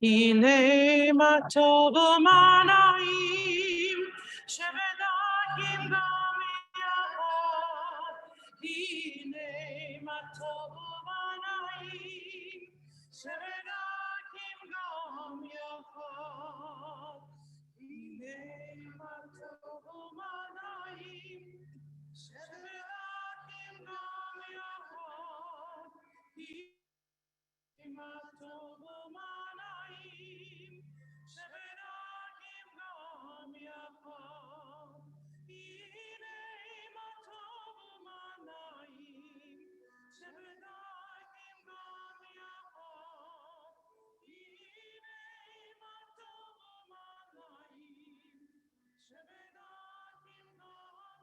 הנה מה טוב ומה נעים, שבדקים גם יחד. הנה מה טוב ומה נעים, שבדקים גם יחד. הנה מה טוב ומה נעים, שבדקים גם יחד. הנה מה טוב ומה נעים, שבדקים גם יחד. הנה מה טוב ומה נעים, שבדקים גם יחד. הנה מה טוב ומה נעים, שבדקים גם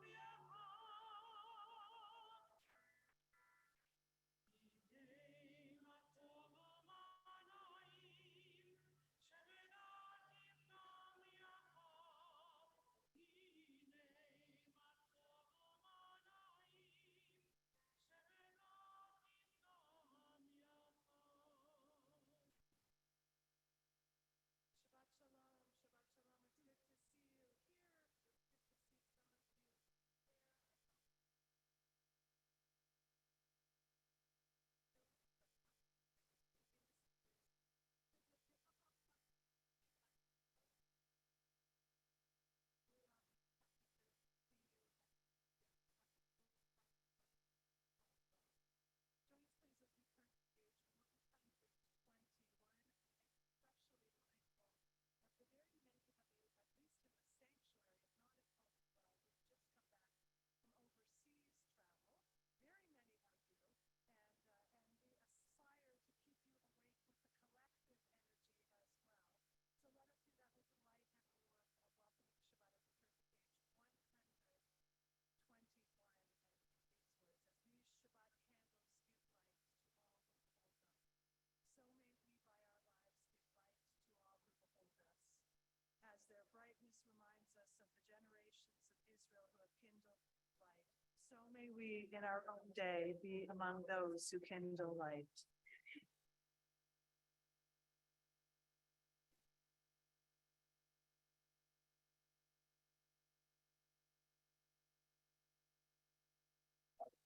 So may we in our own day be among those who kindle light.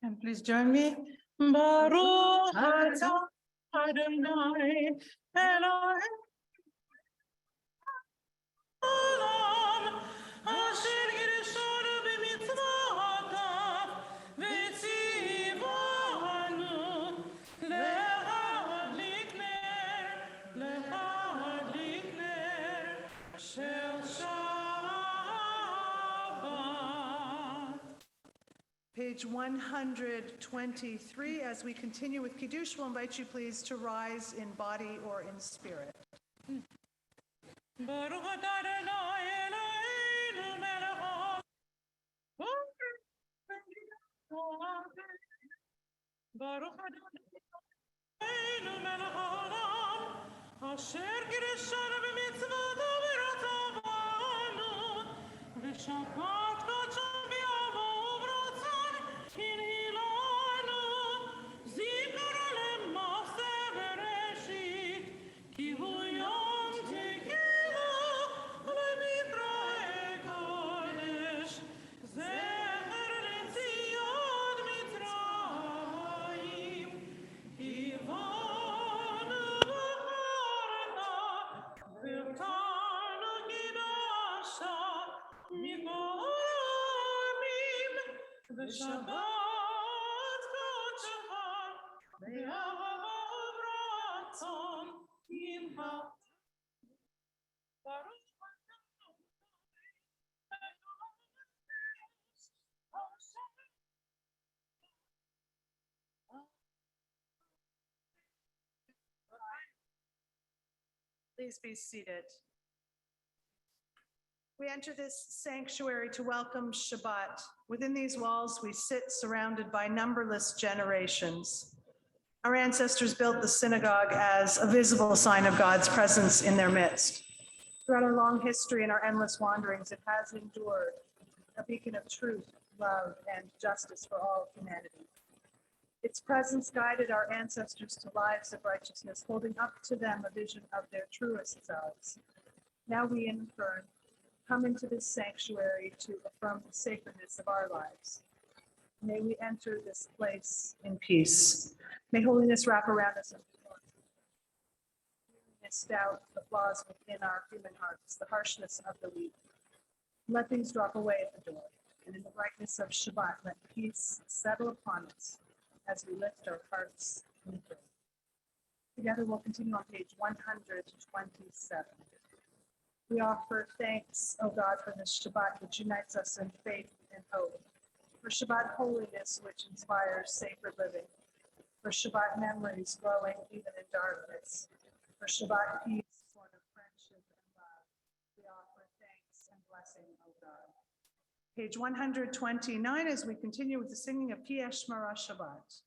And please join me. Baruch atah Adonai Elohim Olam asher kirshanu b'mitzvotav v'tzivanu lehadlik ner shel Shabbat. Page 123, as we continue with Kiddush, we'll invite you please to rise in body or in spirit. Baruch atah Adonai Eloheinu melech haolam. Baruch Adonai Eloheinu melech haolam, asher kirshanu b'mitzvotav v'ratzavanu, v'shabbat kodesh b'yavo u'b'ratzon hinhilanu, zikra lema'aseh bereshit, ki hu yom tekilu le'mikra'e kodesh, zecher le'tzion Mitzrayim, kivanu v'charta, v'tanu kidasha, mikoramim, v'shabbat kodesh be'ahava u'b'ratzon hinha. Please be seated. We enter this sanctuary to welcome Shabbat. Within these walls, we sit surrounded by numberless generations. Our ancestors built the synagogue as a visible sign of God's presence in their midst. Throughout our long history and our endless wanderings, it has endured. a beacon of truth, love, and justice for all humanity. Its presence guided our ancestors to lives of righteousness, holding up to them a vision of their truest selves. Now we, in turn, come into this sanctuary to affirm the sacredness of our lives. May we enter this place in peace. May holiness wrap around us and doubt the flaws within our human hearts, the harshness of the weak. Let these drop away at the door, and in the brightness of Shabbat, let peace settle upon us as we lift our hearts in prayer. Together we'll continue on page 127. We offer thanks, O God, for this Shabbat which unites us in faith and hope, for Shabbat holiness which inspires sacred living, for Shabbat memories glowing even in darkness, for Shabbat peace born of friendship and love. We offer thanks and blessing, O God. Page 129 as we continue with the singing of Ki Eshmara Shabbat.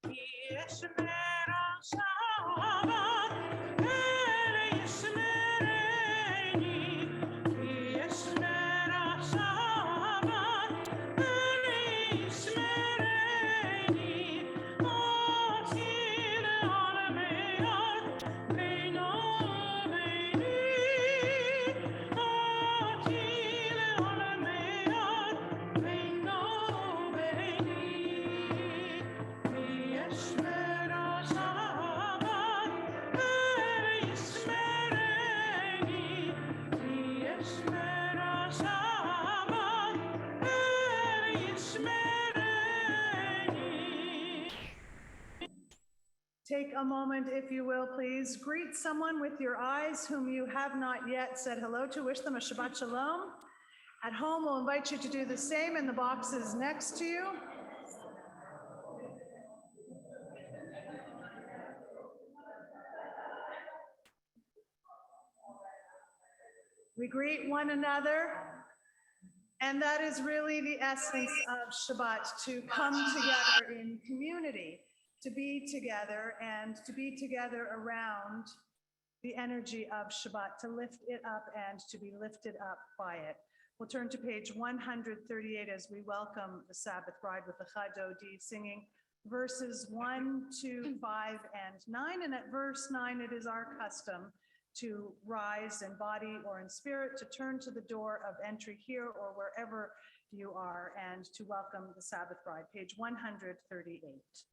Ki Eshmara Shabbat, Ere Yishmereni. Ki Eshmara Shabbat, Ere Yishmereni. Oti le'olameyad, beino beini. Oti le'olameyad, beino beini. Ki Eshmera Shabbat, Ere Yishmereni. Ki Eshmera Shabbat, Ere Yishmereni. Take a moment, if you will, please. Greet someone with your eyes whom you have not yet said hello to. Wish them a Shabbat Shalom. At home, we'll invite you to do the same in the boxes next to you. We greet one another, and that is really the essence of Shabbat, to come together in community, to be together and to be together around the energy of Shabbat, to lift it up and to be lifted up by it. We'll turn to page 138 as we welcome the Sabbath bride with the Chadodi, singing verses 1, 2, 5, and 9. And at verse 9, it is our custom to rise in body or in spirit, to turn to the door of entry here or wherever you are, and to welcome the Sabbath bride. Page 138.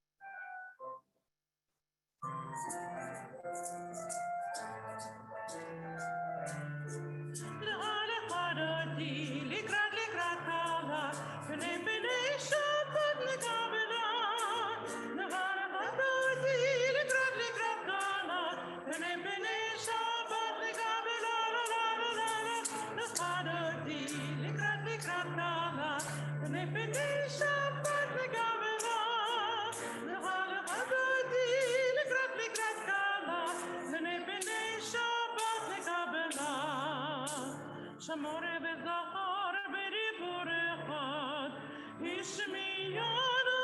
Shamore bezahar beri borechad, Ishmiyanu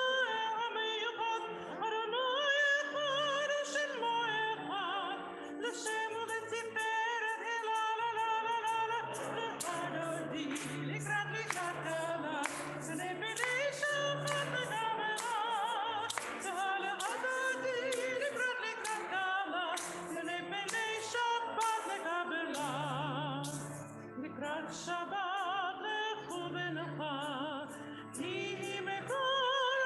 ameychad, Adonai echad, Shemo echad, L'Shem u'letiferet ela la la la la la, L'Chadodi likrat likatela, B'nei b'nei Shabbat legamela, L'Chadodi likrat likatela, B'nei b'nei Shabbat legamela. Likrat Shabbat lechu v'necha, Tihi mekol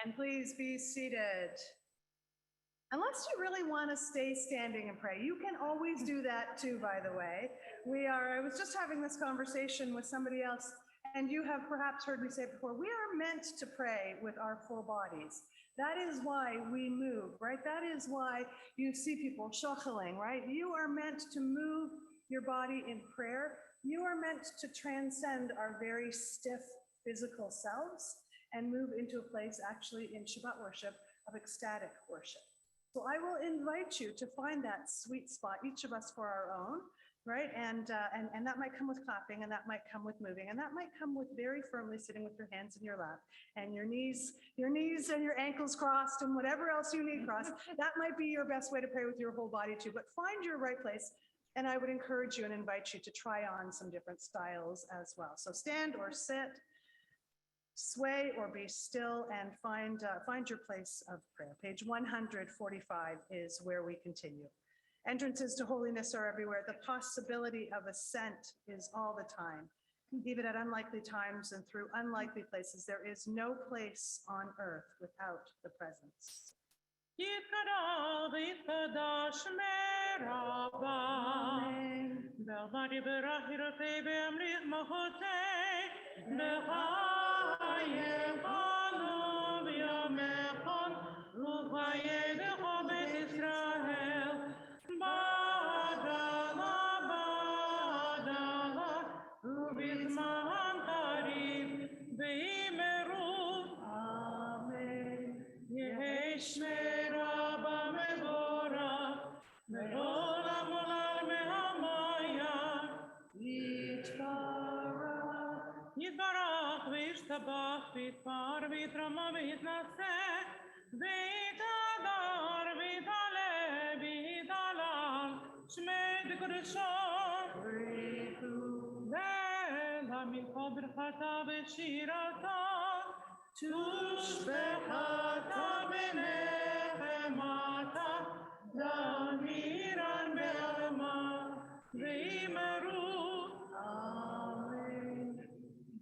And please be seated. Unless you really want to stay standing and pray, you can always do that too, by the way. I was just having this conversation with somebody else, and you have perhaps heard me say it before, we are meant to pray with our full bodies. That is why we move, right? That is why you see people shocheling, right? You are meant to move your body in prayer. You are meant to transcend our very stiff physical selves and move into a place actually in Shabbat worship of ecstatic worship. So I will invite you to find that sweet spot, each of us for our own, right? And that might come with clapping, and that might come with moving, and that might come with very firmly sitting with your hands in your lap and your knees and your ankles crossed and whatever else you need crossed. That might be your best way to pray with your whole body too, but find your right place. And I would encourage you and invite you to try on some different styles as well. So stand or sit, sway or be still, and find your place of prayer. Page 145 is where we continue. Entrances to holiness are everywhere. The possibility of ascent is all the time. Even at unlikely times and through unlikely places, there is no place on earth without the presence.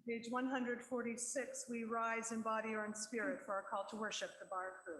Page 146, we rise in body or in spirit for our call to worship, the Baruch Hu.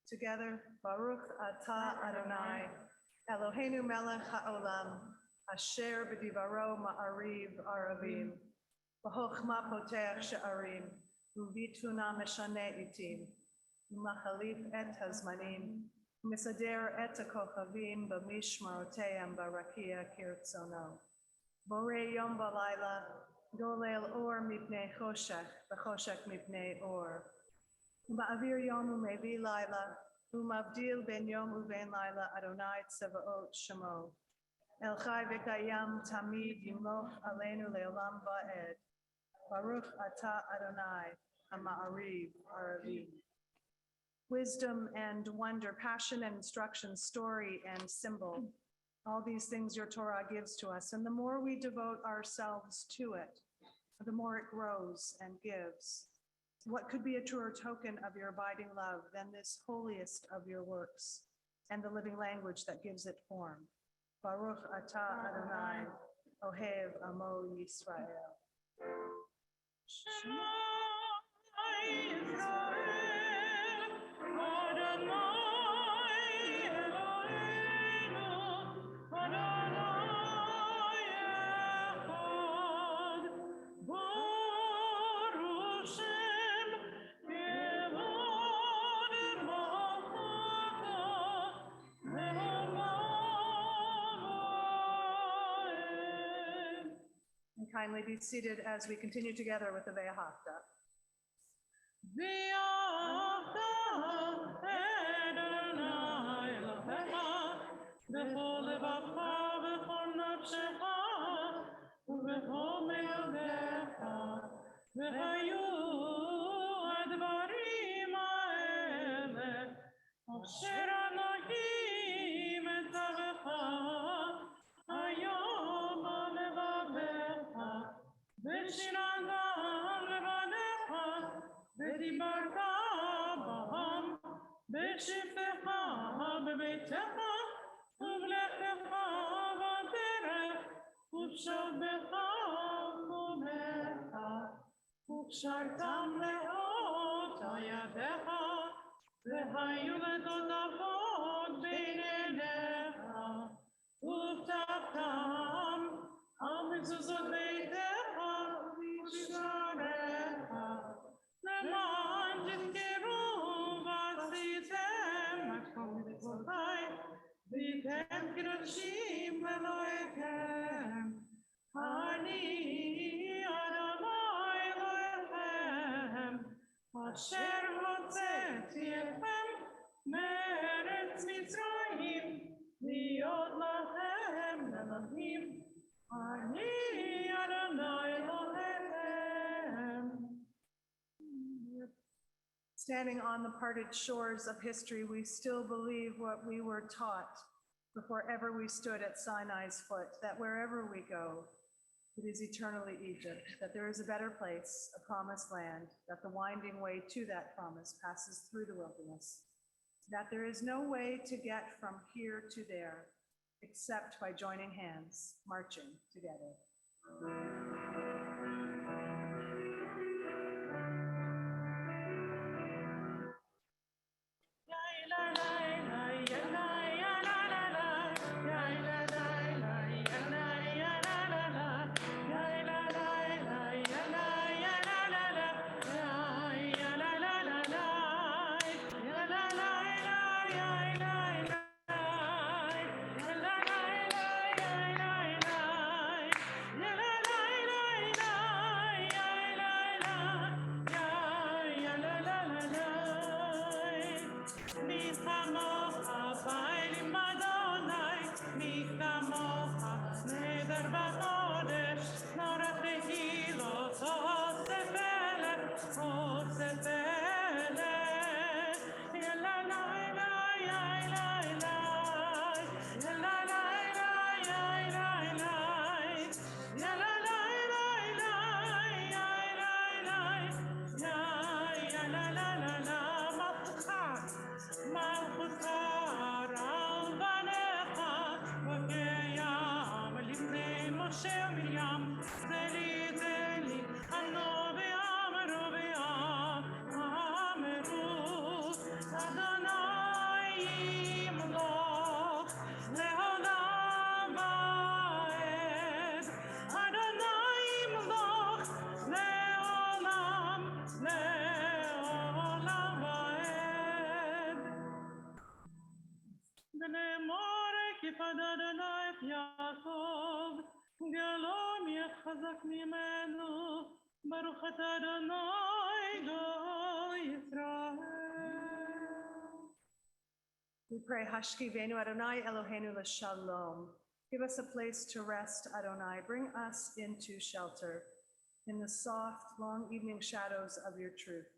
Together, Baruch Atah Adonai, Eloheinu melech haolam, asher b'divaro ma'ariv aravim, b'chochma potech she'arim, Uvituna meshane itim, umachalif et hazmanim, misader et hakochavim b'mishmaroteim barakia kirtzono. Borei yom balayla, golel or mipnei choshech, v'choshech mipnei or. Ba'avir yom umevi layla, umavdil ben yom uven layla, Adonai tsevaot shemo. El chai v'kayam tamid yimloch aleinu leolam ba'ed. Baruch atah Adonai, Ha'ma'ariv Aravi. Wisdom and wonder, passion and instruction, story and symbol. All these things your Torah gives to us. And the more we devote ourselves to it, the more it grows and gives. What could be a truer token of your abiding love than this holiest of your works and the living language that gives it form? Baruch atah Adonai, Ohev Amo Yisrael. Shema Yisrael, Adonai Eloheinu, Adonai Echad, Baruch Shem Kevod Malchata, Le'olam Va'ed. And kindly be seated as we continue together with the Ve'ahavta. V'ahavta Adonai Elohecha b'chol levacha v'chol nafshecha u'b'chol me'odecha v'hayu advarim ha'ele asher Elohim etzavecha hayom levavecha v'shiratam levanecha v'dibarta b'ham v'shiftecha b'beitecha u'v'lechecha b'derech u'v'shobecha u'mecha u'v'shartam le'ot hayadecha v'hayu letotafot bein einecha u'v'taftam al mezuzot beitecha u'sharecha למען תזכרו ועשיתם את כל מצוותיי, והייתם קדושים לאלוהיכם. אני אדוני אלוהיכם, אשר הוצאתי אתכם מארץ מצרים, להיות לכם אלוהים. אני אדוני אלוהיכם. Standing on the parted shores of history, we still believe what we were taught before ever we stood at Sinai's foot, that wherever we go, it is eternally Egypt, that there is a better place, a promised land, that the winding way to that promise passes through the wilderness, that there is no way to get from here to there except by joining hands, marching together. La עד אדוני את יעקב, גלום יחזק ממנו, ברוך אתה אדוני גוי ישראל. We pray, Hashkivenu Adonai Eloheinu l'shalom. Give us a place to rest, Adonai. Bring us into shelter in the soft, long evening shadows of your truth.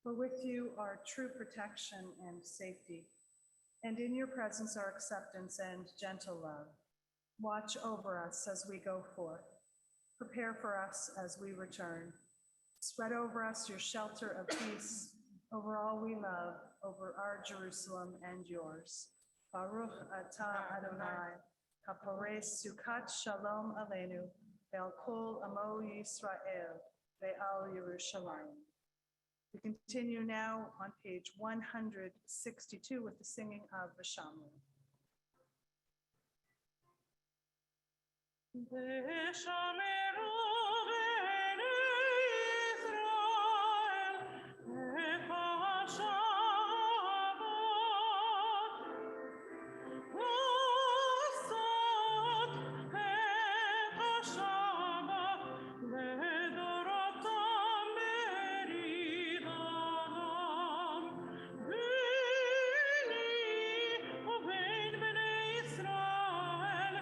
For with you are true protection and safety, and in your presence are acceptance and gentle love. Watch over us as we go forth. Prepare for us as we return. Spread over us your shelter of peace, over all we love, over our Jerusalem and yours. Baruch atah Adonai, haporei sukat shalom aleinu, ve'al kol amo Yisrael, ve'al Yerushalayim. We continue now on page 162 with the singing of Vashamru. ושמרו בני ישראל את השבת, לעשות את השבת לדורותם בריתם, ביני ובין בני ישראל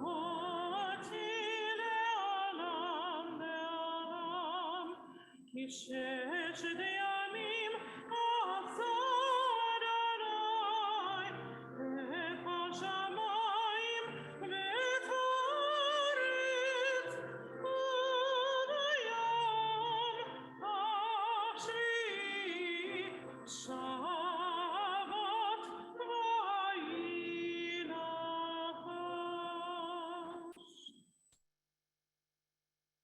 אותי לעולם לעולם, כי ששת ימים עשה אדוני את השמיים ואת הארץ, וביום השביעי שבת וילחש.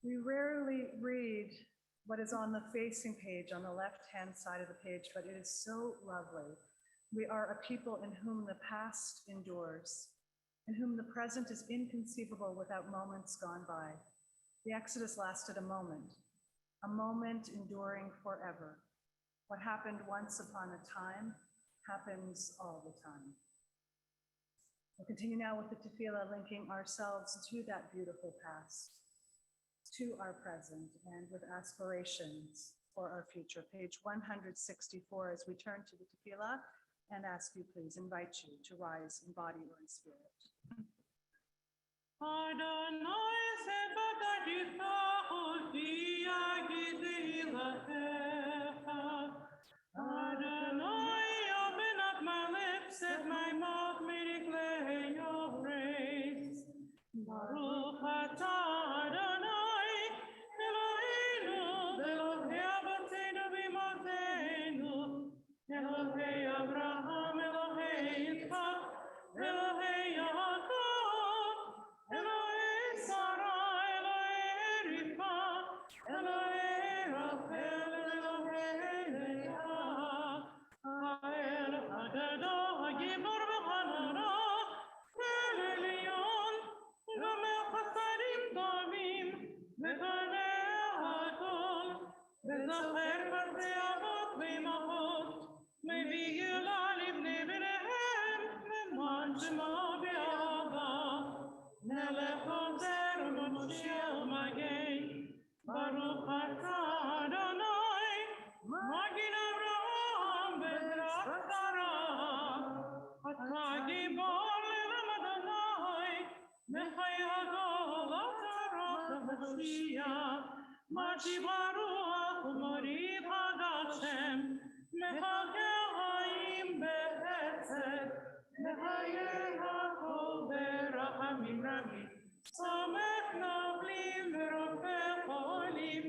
We rarely read what is on the facing page on the left-hand side of the page, but it is so lovely. We are a people in whom the past endures, in whom the present is inconceivable without moments gone by. The Exodus lasted a moment enduring forever. What happened once upon a time happens all the time. We'll continue now with the tefillah, linking ourselves to that beautiful past, to our present, and with aspirations for our future. Page 164, as we turn to the tefillah, and ask you, please, invite you to rise in body or in spirit. Adonai sebatagita oti agiti lahecha. Adonai, open up my lips, set my mouth, may declare your praise. Baruch atah Adonai, Eloheinu, Elohei Avotenu v'Imotenu, Elohei Abraham, Elohei Yitzchak, Elohei Yaakov, Elohei Sarah, Elohei Rivka, Elohei Rachel, Elohei Leah, Ha'el Haggadah, Hagibor v'Hanara, El Elyon, Gomel Chasadim Tovim, Meganeh Hakol, Mezacher Partzei Avot v'Imachot, Mevii Geulah לבני בניהם, למען שמו באהבה, מלך עוזר ומושיע ומגן, ברוך אתה אדוני, מגן אברהם וזרע שרה, אתה גיבור לעם אדוני, מחיה גאולת הרוח המשיח, משיב הרוח ומוריד הגשם, מחכה חיים בחסד, מחיי הכל ברחמים רבים, סומך נופלים ורופא חולים,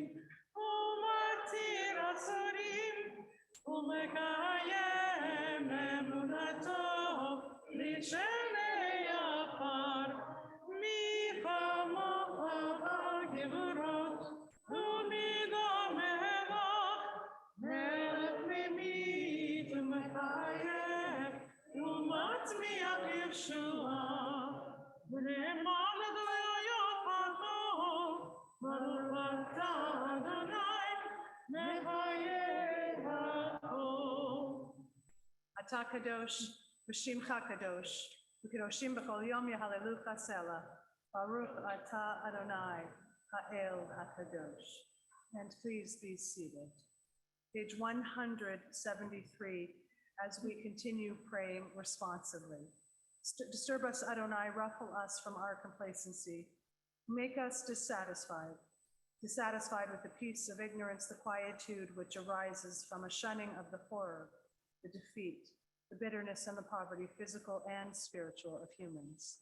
ומתיר אסורים, ומקיים אמונתו לשני עפר, מי כמוך בגבורות, ומי דומה לך, מלך ממית ומחייב, ומצמיח ישועה, ולמען גלויות פרעה, ברוך אתה אדוני, מחיה הכל. Atah Kadosh, V'Shimcha Kadosh, Ukiroshim b'kol yom yahalelucha sela. Baruch atah Adonai ha'el hakadosh. And please be seated. Page 173, as we continue praying responsively. Disturb us, Adonai, ruffle us from our complacency. Make us dissatisfied with the peace of ignorance, the quietude which arises from a shunning of the horror, the defeat, the bitterness and the poverty, physical and spiritual, of humans.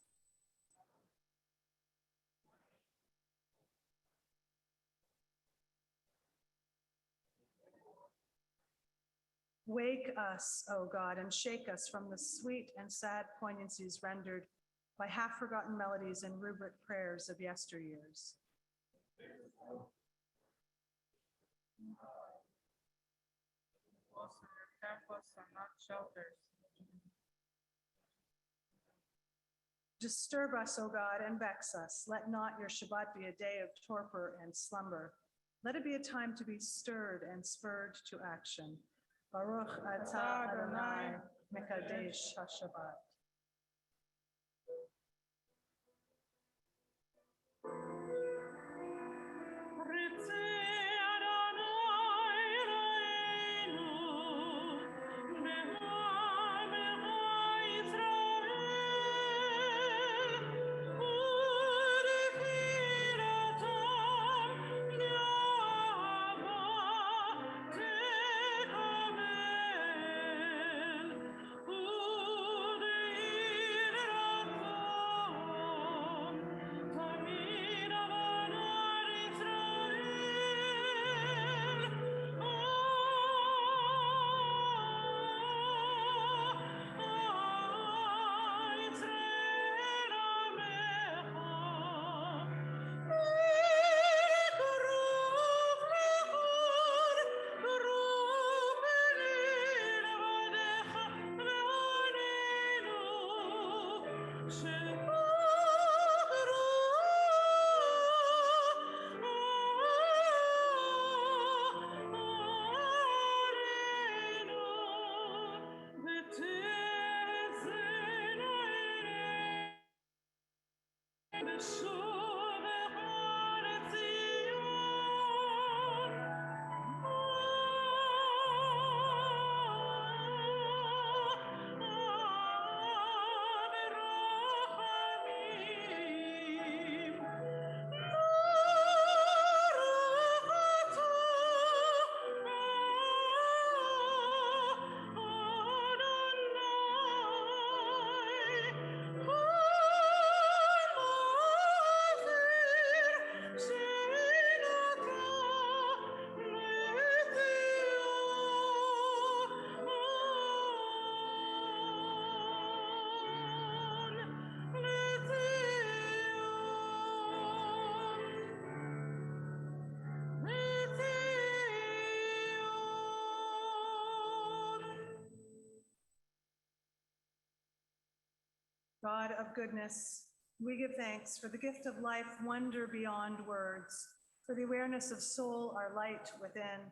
Wake us, O God, and shake us from the sweet and sad poignancies rendered by half-forgotten melodies and rubric prayers of yesteryears. Walls of your temples are not shelters. Disturb us, O God, and vex us. Let not your Shabbat be a day of torpor and slumber. Let it be a time to be stirred and spurred to action. Baruch atah Adonai mekadesh HaShabbat. God of goodness, we give thanks for the gift of life, wonder beyond words, for the awareness of soul, our light within,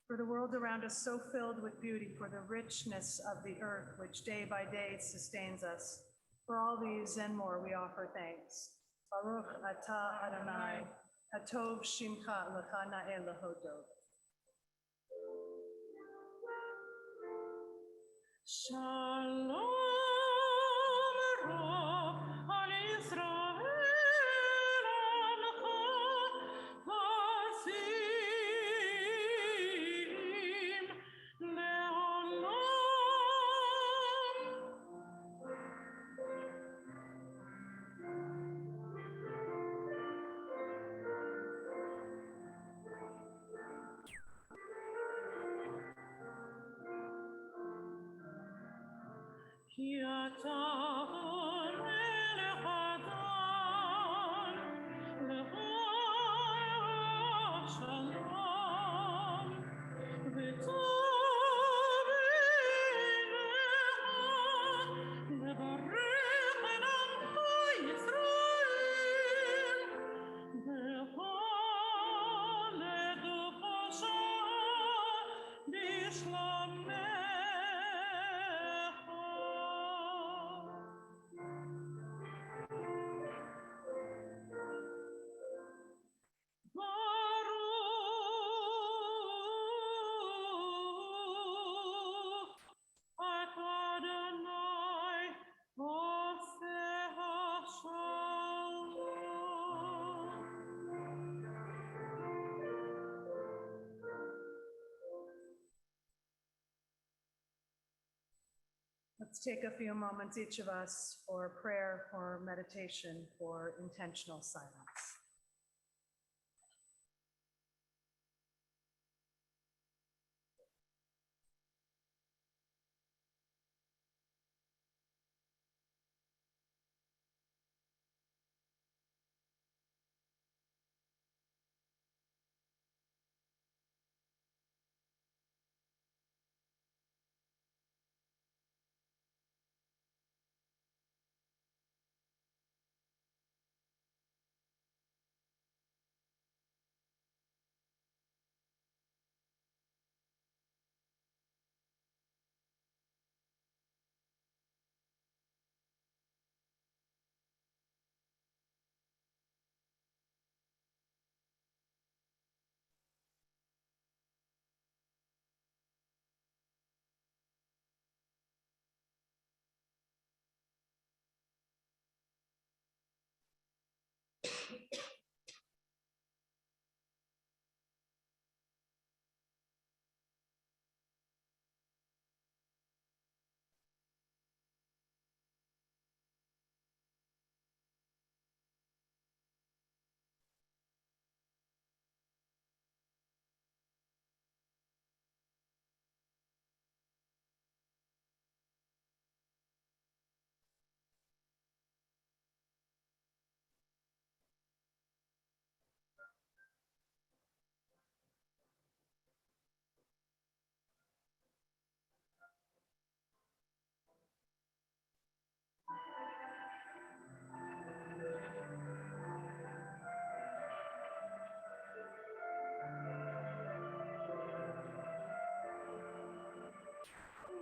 for the world around us so filled with beauty, for the richness of the earth which day by day sustains us. For all these and more we offer thanks. Baruch atah Adonai, hatov shimcha lecha na'eh lehodot. Shalom Rov al Yisrael Amcha Hasim Le'olam. Ki ata melech Adon, lecha shalom, v'tov einecha, levarech et amcha Yisrael, v'choled ufasha b'shlomecha. Let's take a few moments, each of us, for prayer, for meditation, for intentional silence.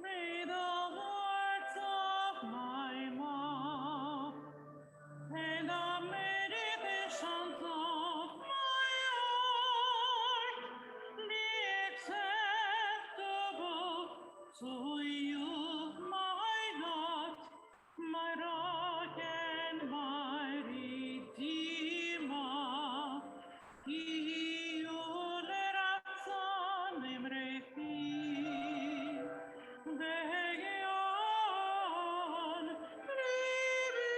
May the words of my mouth and the meditations of my heart be acceptable to you, my Lord, my rock and my redeemer. Iule razon imrechi, vegion libi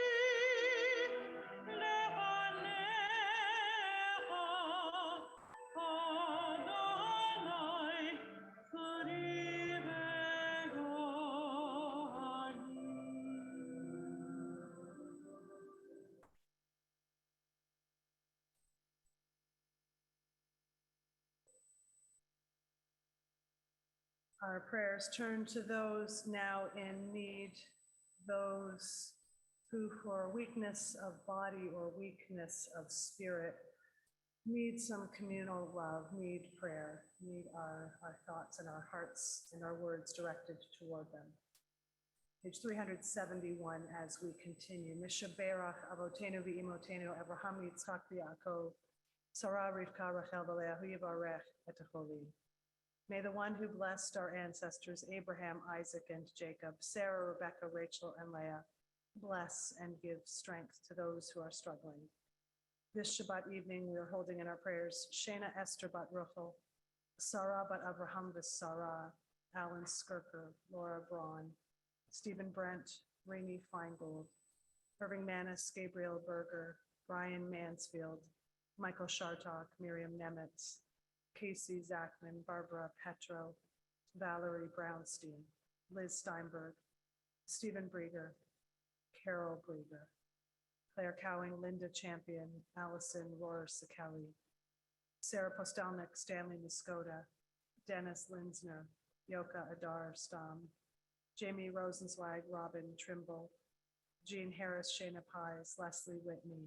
levanecha, Adonai, Our prayers turn to those now in need, those who for weakness of body or weakness of spirit need some communal love, need prayer, need our thoughts and our hearts and our words directed toward them. Page 371 as we continue. Mishaberach avotenu v'imotenu Avraham Yitzchak v'Yaakov Sarah Rivka Rachel v'Leah hu yivarech et hacholi. May the one who blessed our ancestors, Abraham, Isaac, and Jacob, Sarah, Rebecca, Rachel, and Leah, bless and give strength to those who are struggling. This Shabbat evening, we are holding in our prayers Shana Esther bat Ruchel, Sarah bat Avraham Sarah, Alan Skirker, Laura Braun, Stephen Brent, Rainey Feingold, Irving Manis, Gabriel Berger, Brian Mansfield, Michael Shartok, Miriam Nemitz, Casey Zachman, Barbara Petro, Valerie Brownstein, Liz Steinberg, Stephen Brieger, Carol Brieger, Claire Cowing, Linda Champion, Allison Rohr Sekeli, Sarah Postelnik, Stanley Muskota, Dennis Linsner, Yoka Adar Stam, Jamie Rosenzweig, Robin Trimble, Jean Harris, Shayna Pies, Leslie Whitney,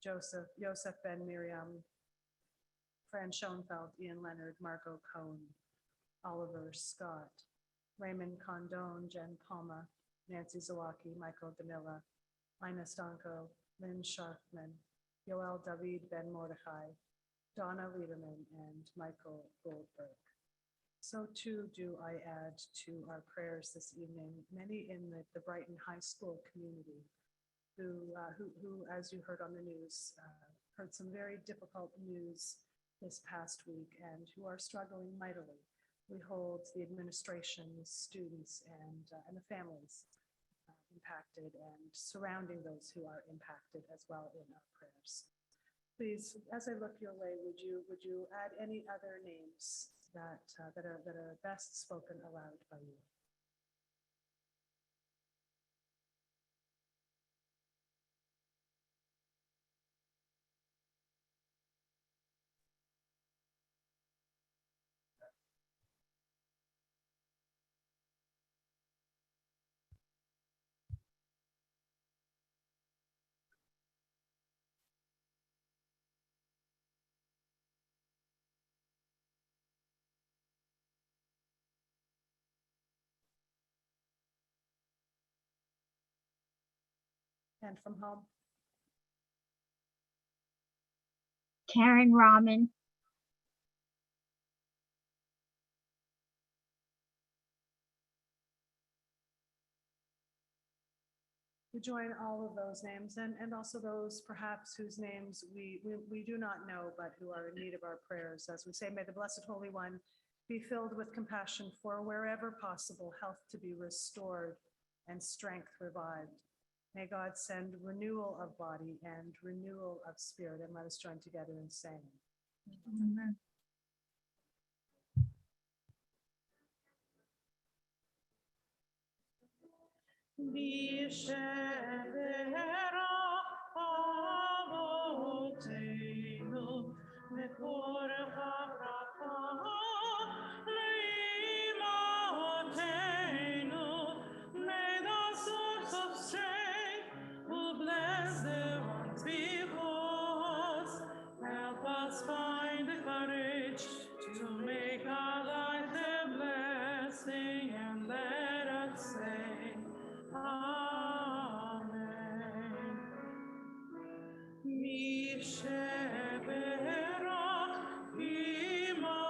Joseph Ben Miriam, Fran Schoenfeld, Ian Leonard, Margot Cohn, Oliver Scott, Raymond Condon, Jen Palma, Nancy Zawaki, Michael Danila, Ina Stanko, Lynn Sharfman, Yoel David Ben Mordechai, Donna Liederman, and Michael Goldberg. So too do I add to our prayers this evening, many in the Brighton High School community who, as you heard on the news, heard some very difficult news this past week and who are struggling mightily We hold the administration, the students, and the families impacted and surrounding those who are impacted as well in our prayers. Please, as I look your way, would you add any other names that are best spoken aloud by you? And from home? Karen Ramen, We join all of those names and also those perhaps whose names we do not know, but who are in need of our prayers. As we say, may the Blessed Holy One be filled with compassion for wherever possible, health to be restored and strength revived. May God send renewal of body and renewal of spirit. And let us join together in saying. Amen. May the source of strength who bless the ones before us, help us find the courage to make our life a blessing, and let us say, Amen. Mi shebera imotenu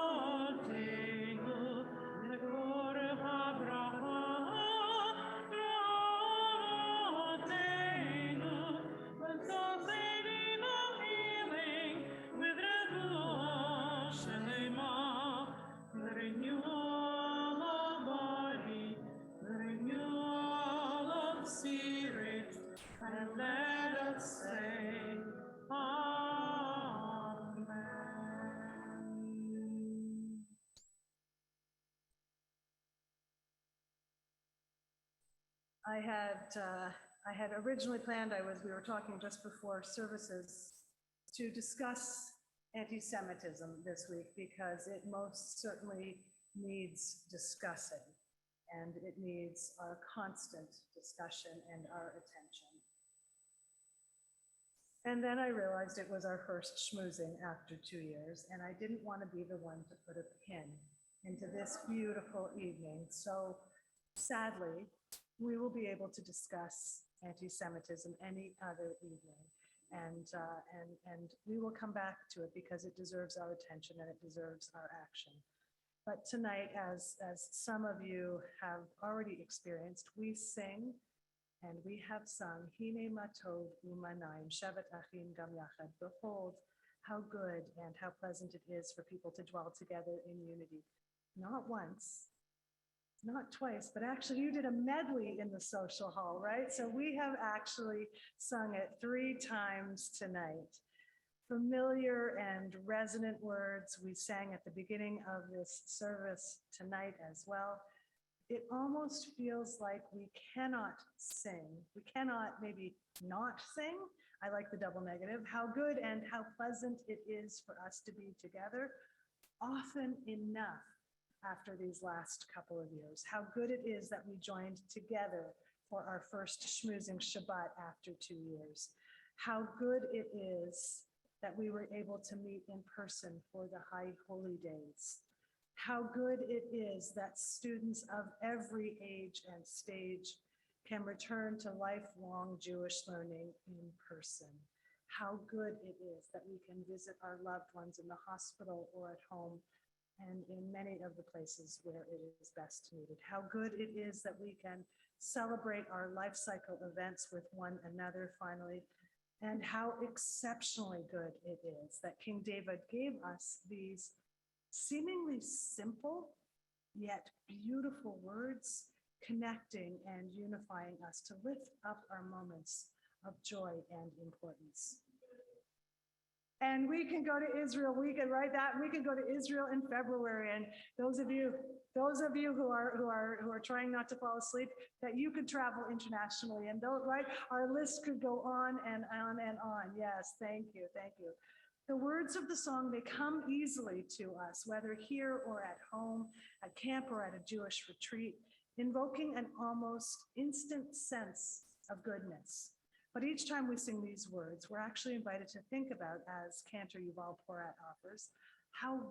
nekore Abraham Ramotenu with sustaining of healing with refuah shelema, the renewal of body, the renewal of spirit, and let us say, Amen. I had originally planned, we were talking just before services to discuss anti-Semitism this week because it most certainly needs discussing and it needs our constant discussion and our attention. And then I realized it was our first schmoozing after 2 years, and I didn't want to be the one to put a pin into this beautiful evening. So sadly, we will be able to discuss anti-Semitism any other evening. And we will come back to it because it deserves our attention and it deserves our action. But tonight, as some of you have already experienced, we sing and we have sung, Hine matov u'manayim shevet achim gam yachad. Behold, how good and how pleasant it is for people to dwell together in unity. Not once, not twice, but actually you did a medley in the social hall, right? So we have actually sung it 3 times tonight. Familiar and resonant words we sang at the beginning of this service tonight as well. It almost feels like we cannot sing. We cannot maybe not sing. I like the double negative. How good and how pleasant it is for us to be together. Often enough after these last couple of years. How good it is that we joined together for our first schmoozing Shabbat after 2 years. How good it is that we were able to meet in person for the high holy days. How good it is that students of every age and stage can return to lifelong Jewish learning in person. How good it is that we can visit our loved ones in the hospital or at home and in many of the places where it is best needed. How good it is that we can celebrate our life cycle events with one another finally, and how exceptionally good it is that King David gave us these seemingly simple yet beautiful words connecting and unifying us to lift up our moments of joy and importance. And we can go to Israel. We can write that. We can go to Israel in February. And those of you who are trying not to fall asleep, that you could travel internationally. And don't, right, our list could go on and on and on. Yes, thank you, thank you. The words of the song, they come easily to us, whether here or at home, at camp or at a Jewish retreat, invoking an almost instant sense of goodness. But each time we sing these words, we're actually invited to think about, as Cantor Yuval Porat offers, how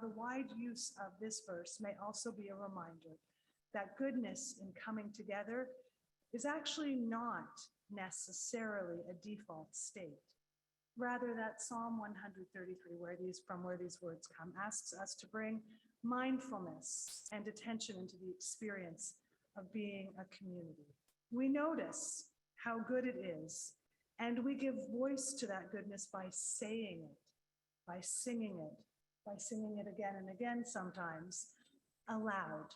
the wide use of this verse may also be a reminder that goodness in coming together is actually not necessarily a default state. Rather, that Psalm 133, where these words come, asks us to bring mindfulness and attention into the experience of being a community. We notice how good it is, and we give voice to that goodness by saying it, by singing it again and again, sometimes aloud.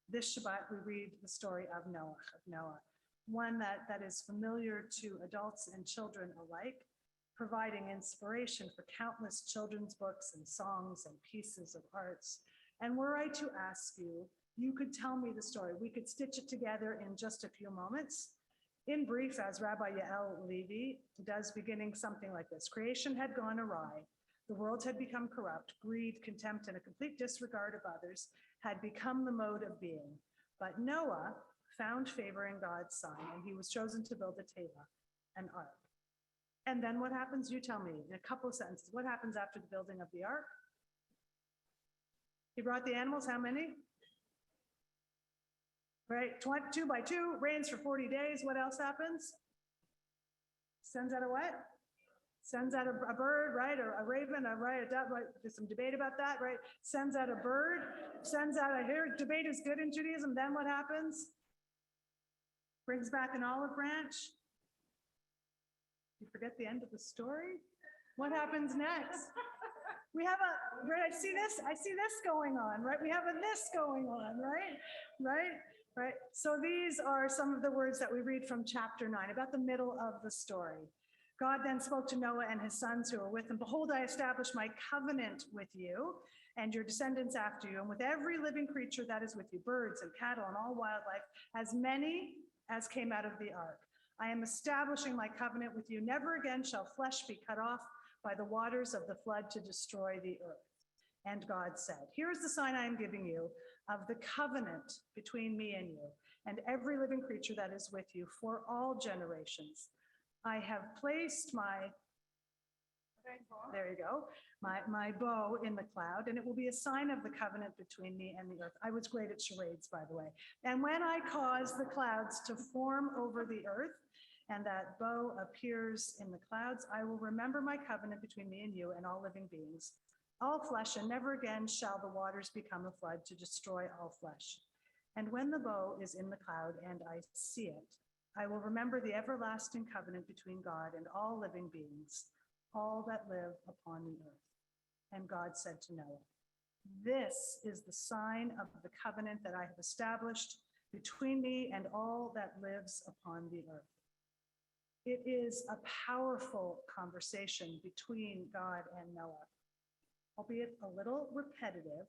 This Shabbat, we read the story of Noah, one that is familiar to adults and children alike, providing inspiration for countless children's books and songs and pieces of arts. And were I to ask you, you could tell me the story. We could stitch it together in just a few moments. In brief, as Rabbi Yael Levi does, beginning something like this: creation had gone awry, the world had become corrupt, greed, contempt, and a complete disregard of others had become the mode of being. But Noah found favor in God's sign, and he was chosen to build a teva, an ark. And then what happens? You tell me in a couple of sentences. What happens after the building of the ark? He brought the animals, how many? Right, 2 by 2, rains for 40 days. What else happens? Sends out a what? Sends out a bird, right? Or a raven, right? A dove, right? There's some debate about that, right? Sends out a bird, sends out debate is good in Judaism. Then what happens? Brings back an olive branch. You forget the end of the story? What happens next? We have right, I see this going on, right? We have this going on, right? So these are some of the words that we read from chapter 9, about the middle of the story. God then spoke to Noah and his sons who were with him. Behold, I establish my covenant with you and your descendants after you, and with every living creature that is with you, birds and cattle and all wildlife, as many as came out of the ark. I am establishing my covenant with you. Never again shall flesh be cut off by the waters of the flood to destroy the earth. And God said, here is the sign I am giving you of the covenant between me and you and every living creature that is with you for all generations. I have placed there you go, my bow in the cloud, and it will be a sign of the covenant between me and the earth. I was great at charades, by the way. And when I cause the clouds to form over the earth, and that bow appears in the clouds, I will remember my covenant between me and you and all living beings, all flesh, and never again shall the waters become a flood to destroy all flesh. And when the bow is in the cloud and I see it, I will remember the everlasting covenant between God and all living beings, all that live upon the earth. And God said to Noah, this is the sign of the covenant that I have established between me and all that lives upon the earth. It is a powerful conversation between God and Noah. Albeit a little repetitive,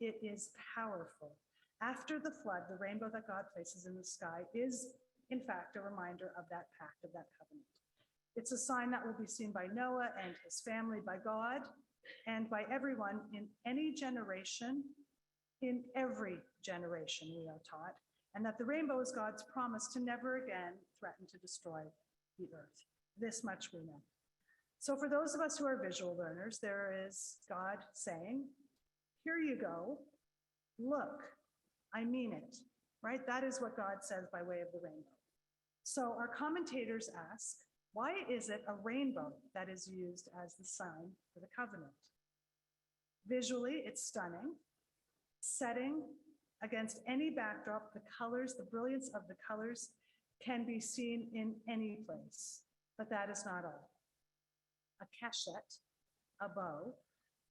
it is powerful. After the flood, the rainbow that God places in the sky is, in fact, a reminder of that pact, of that covenant. It's a sign that will be seen by Noah and his family, by God, and by everyone in any generation, in every generation, we are taught, and that the rainbow is God's promise to never again threaten to destroy the earth. This much we know. So for those of us who are visual learners, there is God saying, here you go, look, I mean it, right? That is what God says by way of the rainbow. So our commentators ask, why is it a rainbow that is used as the sign for the covenant? Visually, it's stunning, setting against any backdrop, the colors, the brilliance of the colors can be seen in any place, but that is not all. A cachet, a bow,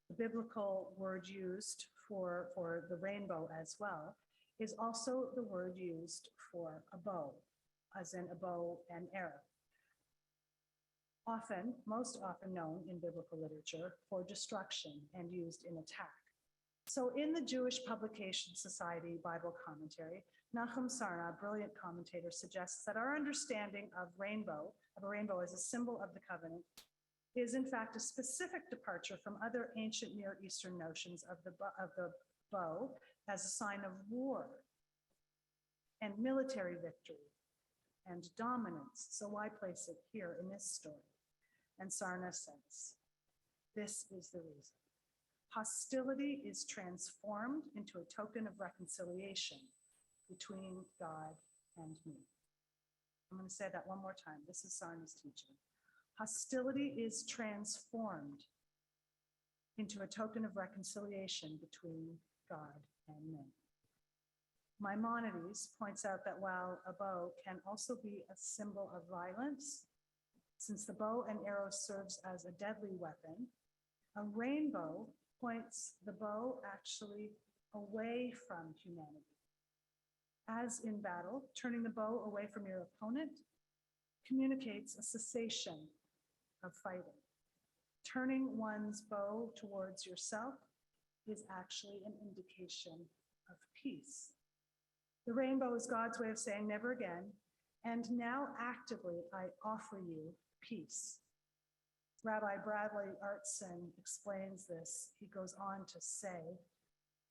the biblical word used for the rainbow as well, is also the word used for a bow, as in a bow and arrow. Often, most often known in biblical literature for destruction and used in attack. So in the Jewish Publication Society Bible Commentary, Nahum Sarna, a brilliant commentator, suggests that our understanding of a rainbow as a symbol of the covenant, is in fact a specific departure from other ancient Near Eastern notions of the bow as a sign of war and military victory and dominance. So why place it here in this story? And Sarna says, this is the reason. Hostility is transformed into a token of reconciliation between God and me. I'm going to say that one more time. This is Sarna's teaching. Hostility is transformed into a token of reconciliation between God and men. Maimonides points out that while a bow can also be a symbol of violence, since the bow and arrow serves as a deadly weapon, a rainbow points the bow actually away from humanity. As in battle, turning the bow away from your opponent communicates a cessation of fighting. Turning one's bow towards yourself is actually an indication of peace. The rainbow is God's way of saying never again, and now actively I offer you peace. Rabbi Bradley Artson explains this. He goes on to say,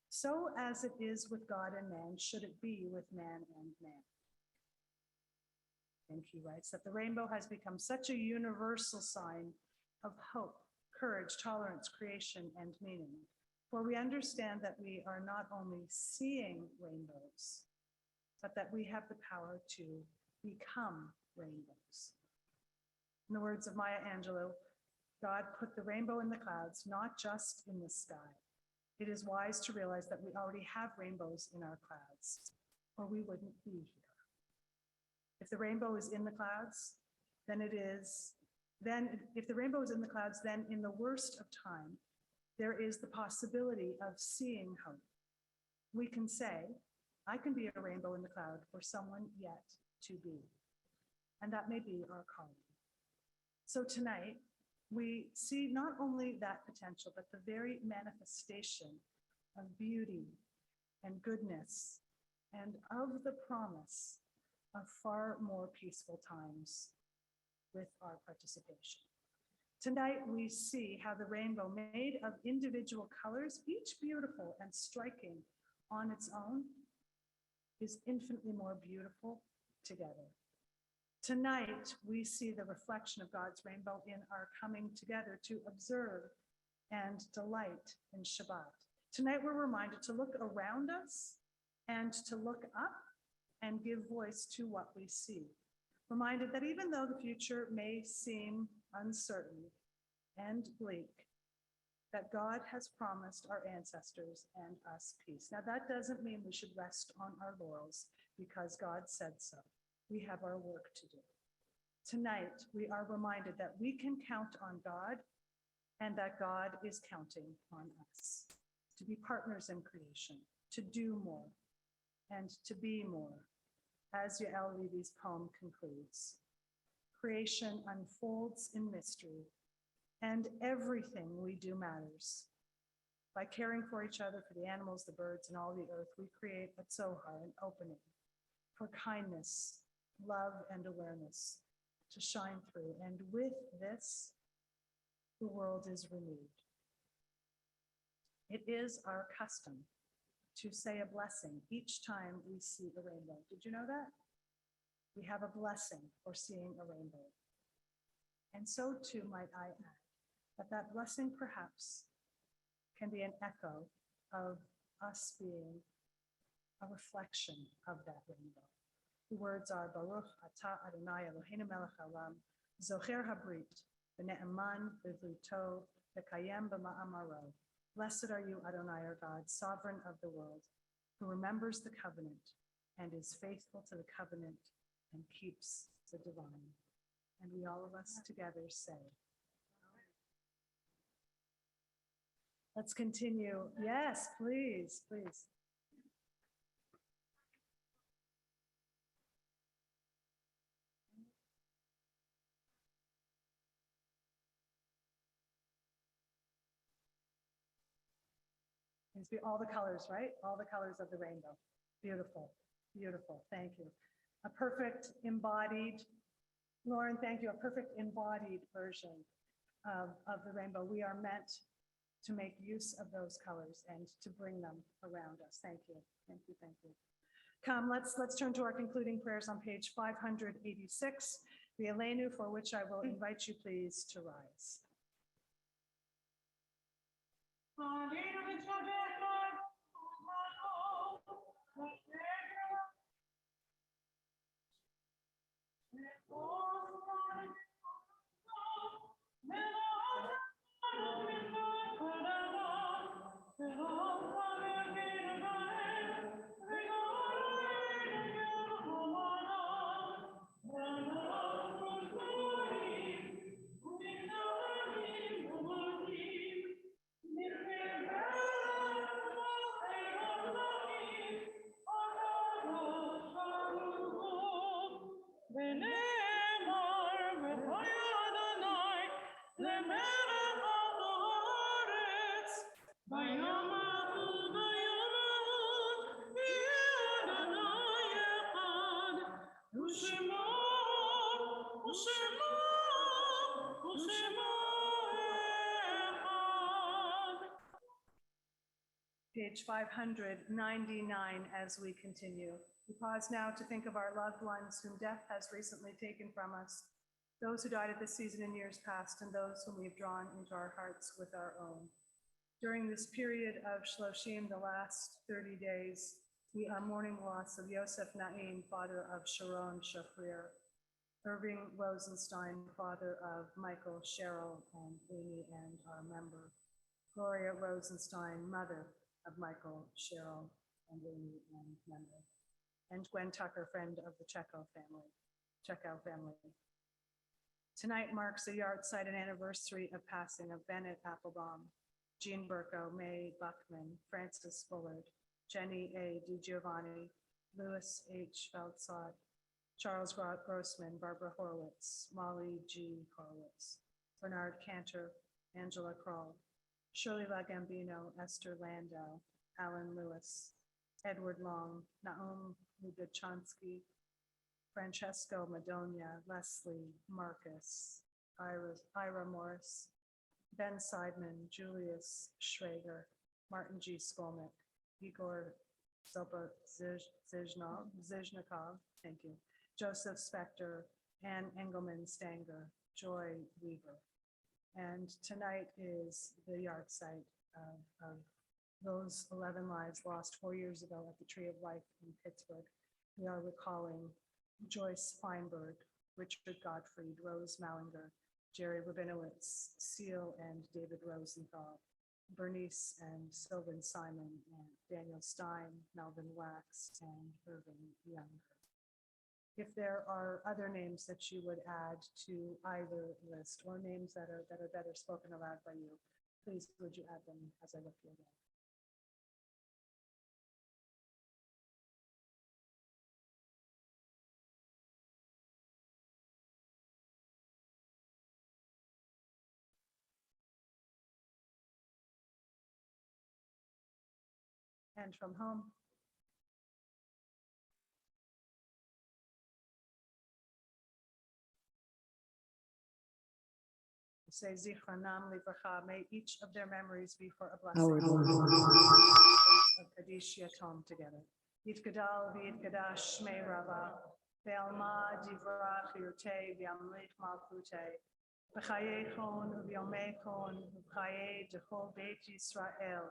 so as it is with God and man, should it be with man and man. And he writes that the rainbow has become such a universal sign of hope, courage, tolerance, creation, and meaning. For we understand that we are not only seeing rainbows, but that we have the power to become rainbows. In the words of Maya Angelou, God put the rainbow in the clouds, not just in the sky. It is wise to realize that we already have rainbows in our clouds, or we wouldn't be here. If the rainbow is in the clouds, then if the rainbow is in the clouds, then in the worst of time, there is the possibility of seeing hope. We can say, I can be a rainbow in the cloud for someone yet to be. And that may be our calling. So tonight, we see not only that potential, but the very manifestation of beauty and goodness and of the promise of far more peaceful times with our participation. Tonight, we see how the rainbow, made of individual colors, each beautiful and striking on its own, is infinitely more beautiful together. Tonight, we see the reflection of God's rainbow in our coming together to observe and delight in Shabbat. Tonight, we're reminded to look around us and to look up and give voice to what we see. Reminded that even though the future may seem uncertain and bleak, that God has promised our ancestors and us peace. Now, that doesn't mean we should rest on our laurels because God said so. We have our work to do. Tonight, we are reminded that we can count on God and that God is counting on us to be partners in creation, to do more, and to be more. As Yael Levy's poem concludes, creation unfolds in mystery, and everything we do matters. By caring for each other, for the animals, the birds, and all the earth, we create at Zohar an opening for kindness, love, and awareness to shine through. And with this, the world is renewed. It is our custom to say a blessing each time we see a rainbow. Did you know that? We have a blessing for seeing a rainbow. And so too might I add that blessing perhaps can be an echo of us being a reflection of that rainbow. The words are Baruch Atah Adonai Eloheinu melech haolam, Zocher habrit, v'ne'eman b'vruto, v'kayem b'ma'amaro. Blessed are you, Adonai, our God, sovereign of the world, who remembers the covenant and is faithful to the covenant and keeps the divine. And we all of us together say, Let's continue. Yes, please, please. It's all the colors, right? All the colors of the rainbow. Beautiful, beautiful. Thank you. A perfect embodied, Lauren, thank you. A perfect embodied version of the rainbow. We are meant to make use of those colors and to bring them around us. Thank you. Thank you. Thank you. Come, let's turn to our concluding prayers on page 586, the Elenu, for which I will invite you please to rise. Page 599 as we continue. We pause now to think of our loved ones whom death has recently taken from us, those who died at this season in years past, and those whom we've drawn into our hearts with our own. During this period of Shloshim, the last 30 days, we are mourning loss of Yosef Naim, father of Sharon Shafrir, Irving Rosenstein, father of Michael, Cheryl, and Amy, and our member, Gloria Rosenstein, mother of Michael, Cheryl, and Amy, and member, and Gwen Tucker, friend of the Checo family. Tonight marks a yahrzeit and anniversary of passing of Bennett Applebaum, Jean Burko, May Buckman, Francis Bullard, Jenny A. DiGiovanni, Louis H. Feltzad, Charles Grossman, Barbara Horowitz, Molly G. Horowitz, Bernard Cantor, Angela Kroll, Shirley Lagambino, Esther Landau, Alan Lewis, Edward Long, Naum Lugachansky, Francesco Madonia, Leslie Marcus, Ira Morris, Ben Seidman, Julius Schrager, Martin G. Skolnick, Igor Zizhnikov, thank you, Joseph Spector, Ann Engelman Stanger, Joy Weaver. And tonight is the yahrzeit of those 11 lives lost 4 years ago at the Tree of Life in Pittsburgh. We are recalling Joyce Feinberg, Richard Gottfried, Rose Mallinger, Jerry Rabinowitz, Seal and David Rosenthal, Bernice and Sylvan Simon, and Daniel Stein, Melvin Wax, and Irving Younger. If there are other names that you would add to either list, or names that are better spoken aloud by you, please would you add them as I look your way. And from home. Say Zichronam Livracha, may each of their memories be for a blessing. Of Kadish Yatom together. Yitgadal v'yitgadash Shmei Rava, ve'alma divrach yurtei v'yamlit malchutei, v'chayechon v'yomechon v'chayei dechol Beit Yisrael,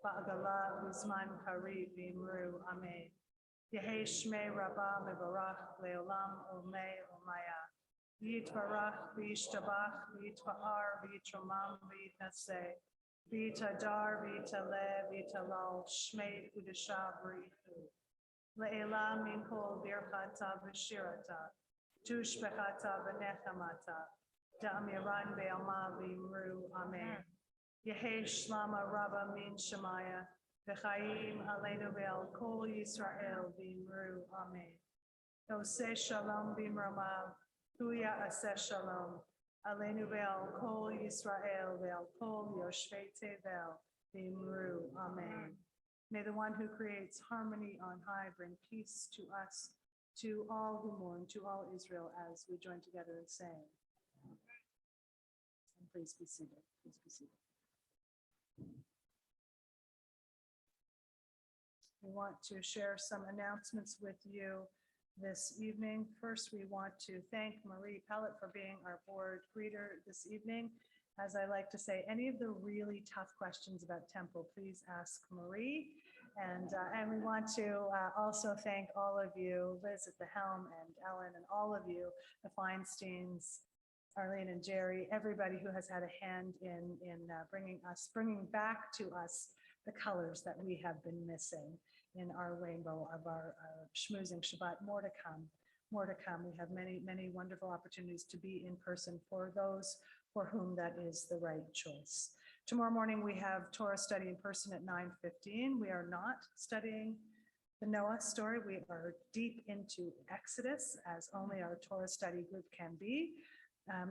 v'agala v'zman kariv v'imru amen. Yehei Shmei Rava mevarach le'olam omei omaya. Yitvarach v'yishtabach v'yitvar v'yitromam v'yitnaseh. V'yitadar v'yitaleh v'yitalal shmei udesha b'richu. Le'ela min kol birchata v'shirata. Tushbechata v'nechamata. Da'amiran be'alma v'imru amen. Yehi Shlama Rabba Min Shemaya, V'chaim Aleinu Ve'al Kol Yisrael V'imru. Amen. Oseh Shalom B'imromav, Huya Aseh Shalom, Aleinu Ve'al Kol Yisrael Ve'al Kol Yoshvei Tevel V'imru. Amen. May the one who creates harmony on high bring peace to us, to all who mourn, to all Israel, as we join together in saying. And please be seated. Please be seated. We want to share some announcements with you this evening. First, we want to thank Marie Pellet for being our board greeter this evening. As I like to say, any of the really tough questions about temple, please ask Marie. And we want to also thank all of you, Liz at the helm and Ellen and all of you, the Feinsteins, Arlene and Jerry, everybody who has had a hand in bringing back to us the colors that we have been missing in our rainbow of our schmoozing Shabbat. More to come, more to come. We have many, many wonderful opportunities to be in person for those for whom that is the right choice. Tomorrow morning, we have Torah study in person at 9:15. We are not studying the Noah story. We are deep into Exodus, as only our Torah study group can be.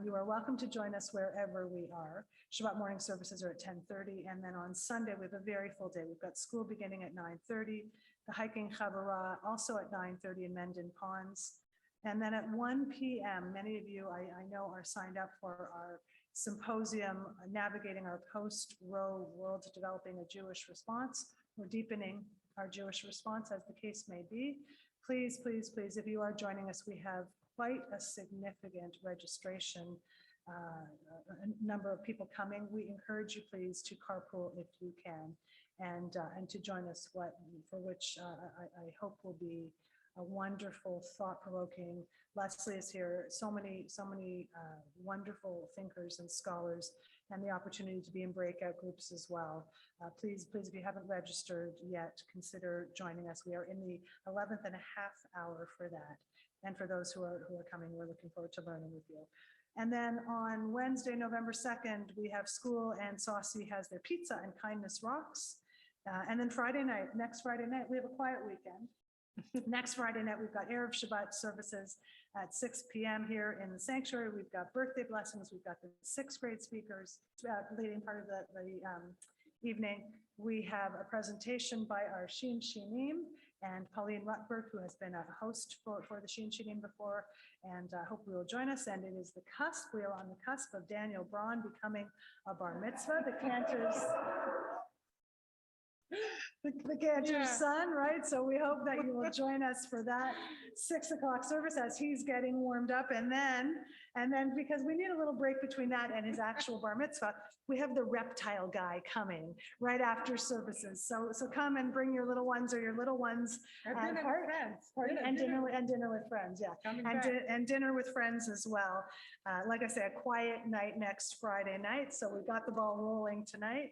You are welcome to join us wherever we are. Shabbat morning services are at 10:30, and then on Sunday, we have a very full day. We've got school beginning at 9:30, the hiking Chavurah also at 9:30 in Mendon Ponds. And then at 1 p.m., many of you I know are signed up for our symposium, Navigating Our Post-Roe World Developing a Jewish Response. We're deepening our Jewish response, as the case may be. Please, please, please, if you are joining us, we have quite a significant registration, a number of people coming. We encourage you, please, to carpool if you can, and to join us, for which I hope will be a wonderful, thought-provoking. Leslie is here. So many wonderful thinkers and scholars, and the opportunity to be in breakout groups as well. Please, if you haven't registered yet, consider joining us. We are in the 11th and a half hour for that. And for those who are coming, we're looking forward to learning with you. And then on Wednesday, November 2nd, we have school, and Saucy has their pizza and Kindness Rocks. And then next Friday night, we have a quiet weekend. Next Friday night, we've got Erev Shabbat services at 6 p.m. here in the sanctuary. We've got birthday blessings. We've got the 6th grade speakers leading part of the evening. We have a presentation by our Shin Shinim and Pauline Rutberg, who has been a host for the Shin Shinim before, and I hope we will join us. And it is the cusp. We are on the cusp of Daniel Braun becoming a bar mitzvah. The cantor's son, right? So we hope that you will join us for that 6 o'clock service as he's getting warmed up. And then because we need a little break between that and his actual bar mitzvah, we have the reptile guy coming right after services. So come and bring your little ones or your little ones. Dinner with friends. And dinner with friends, yeah. And dinner with friends as well. Like I say, a quiet night next Friday night. So we've got the ball rolling tonight.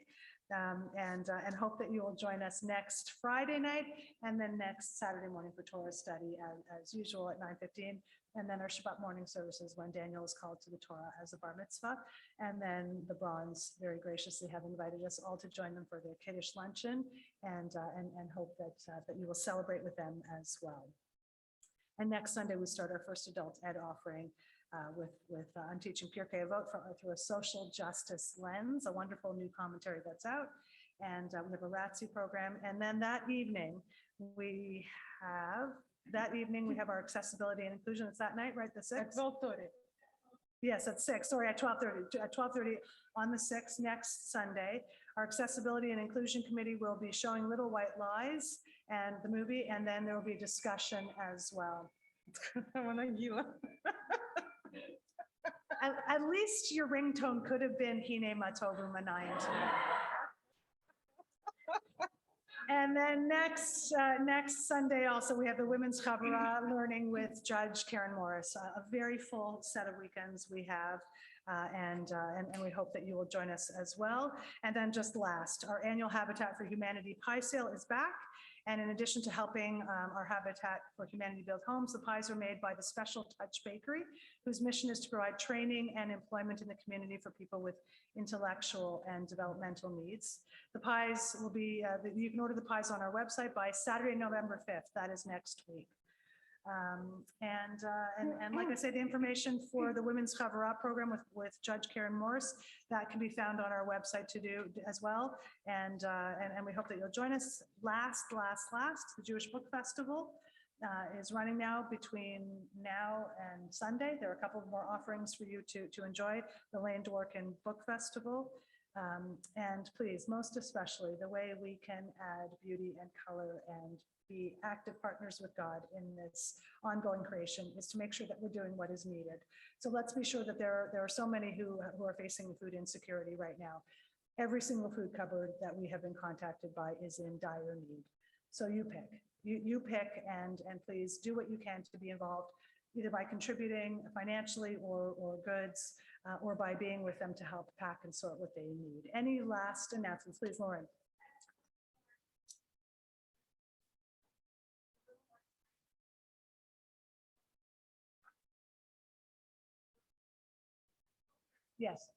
And hope that you will join us next Friday night and then next Saturday morning for Torah study as usual at 9:15. And then our Shabbat morning services when Daniel is called to the Torah as a bar mitzvah. And then the Brauns very graciously have invited us all to join them for their Kiddush luncheon and hope that you will celebrate with them as well. And next Sunday, we start our first adult ed offering I'm teaching Pirkei Avot through a social justice lens, a wonderful new commentary that's out. And we have a RATSI program. And then that evening we have our accessibility and inclusion. It's that night, right? The 6th? At 12:30. Yes, at 6, sorry, at 12:30. At 12:30 on the 6th, next Sunday, our accessibility and inclusion committee will be showing Little White Lies and the movie, and then there will be a discussion as well. At least your ringtone could have been Hine Matovu Manayim tonight. And then next Sunday also, we have the Women's Chavurah learning with Judge Karen Morris, a very full set of weekends we have. And we hope that you will join us as well. And then just last, our annual Habitat for Humanity pie sale is back. And in addition to helping our Habitat for Humanity build homes, the pies are made by the Special Touch Bakery, whose mission is to provide training and employment in the community for people with intellectual and developmental needs. The pies will be, you can order the pies on our website by Saturday, November 5th. That is next week. And like I said, the information for the Women's Cover Up program with Judge Karen Morris, that can be found on our website to do as well. And we hope that you'll join us. Last, the Jewish Book Festival is running now between now and Sunday. There are a couple of more offerings for you to enjoy, the Lane Dworkin Book Festival. And please, most especially, the way we can add beauty and color and be active partners with God in this ongoing creation is to make sure that we're doing what is needed. So let's be sure that there are so many who are facing food insecurity right now. Every single food cupboard that we have been contacted by is in dire need. So you pick, you pick, and please do what you can to be involved, either by contributing financially or goods, or by being with them to help pack and sort what they need. Any last announcements, please, Lauren? Yes.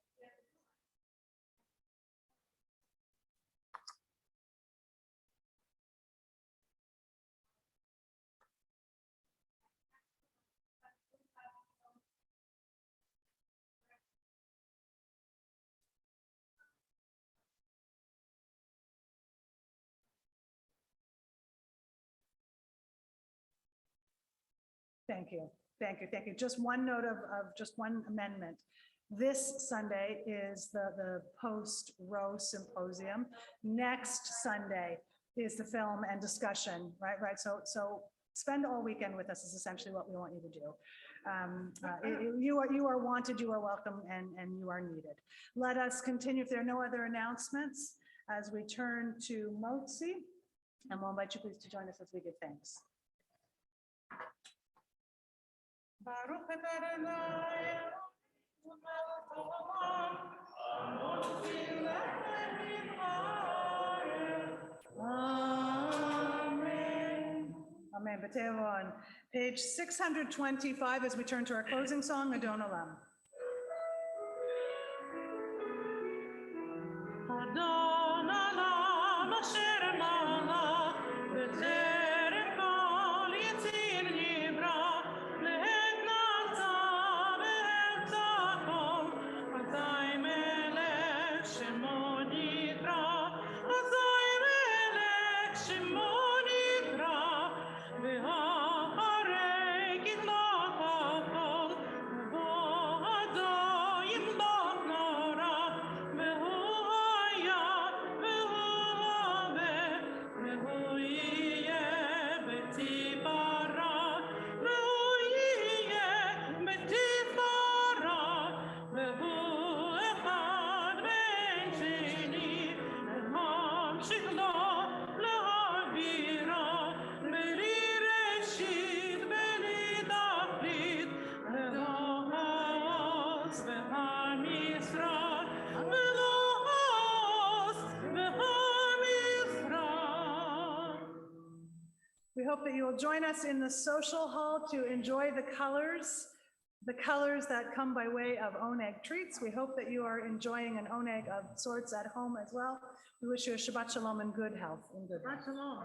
Thank you. Thank you. Thank you. Just one note of just one amendment. This Sunday is the post-Roe symposium. Next Sunday is the film and discussion, right? So spend all weekend with us is essentially what we want you to do. You are wanted, you are welcome, and you are needed. Let us continue, if there are no other announcements, as we turn to Motzi, and we'll invite you please to join us as we give thanks. Baruch atah Adonai, Amen. Amen. B'tevon. Page 625 as we turn to our closing song, Adon Olam. Adon Olam asher mala b'terem kol yitzir nivra lehet nafta vehet takom azay melech shemo nivra azay melech shemo nivra v'ha'arei kitnot ha'kol v'bo ado yimlot nora v'hu haya v'hu hove v'hu yiyeh b'tifara v'hu yiyeh b'tifara v'hu echad ve'en sheni v'hamshich lo להעבירה בלי ראשית בלי תכלית ולא העוז והמשרד ולא העוז והמשרד. We hope that you will join us in the social hall to enjoy the colors that come by way of oneg treats. We hope that you are enjoying an oneg of sorts at home as well. We wish you a Shabbat Shalom and good health. Shabbat shalom.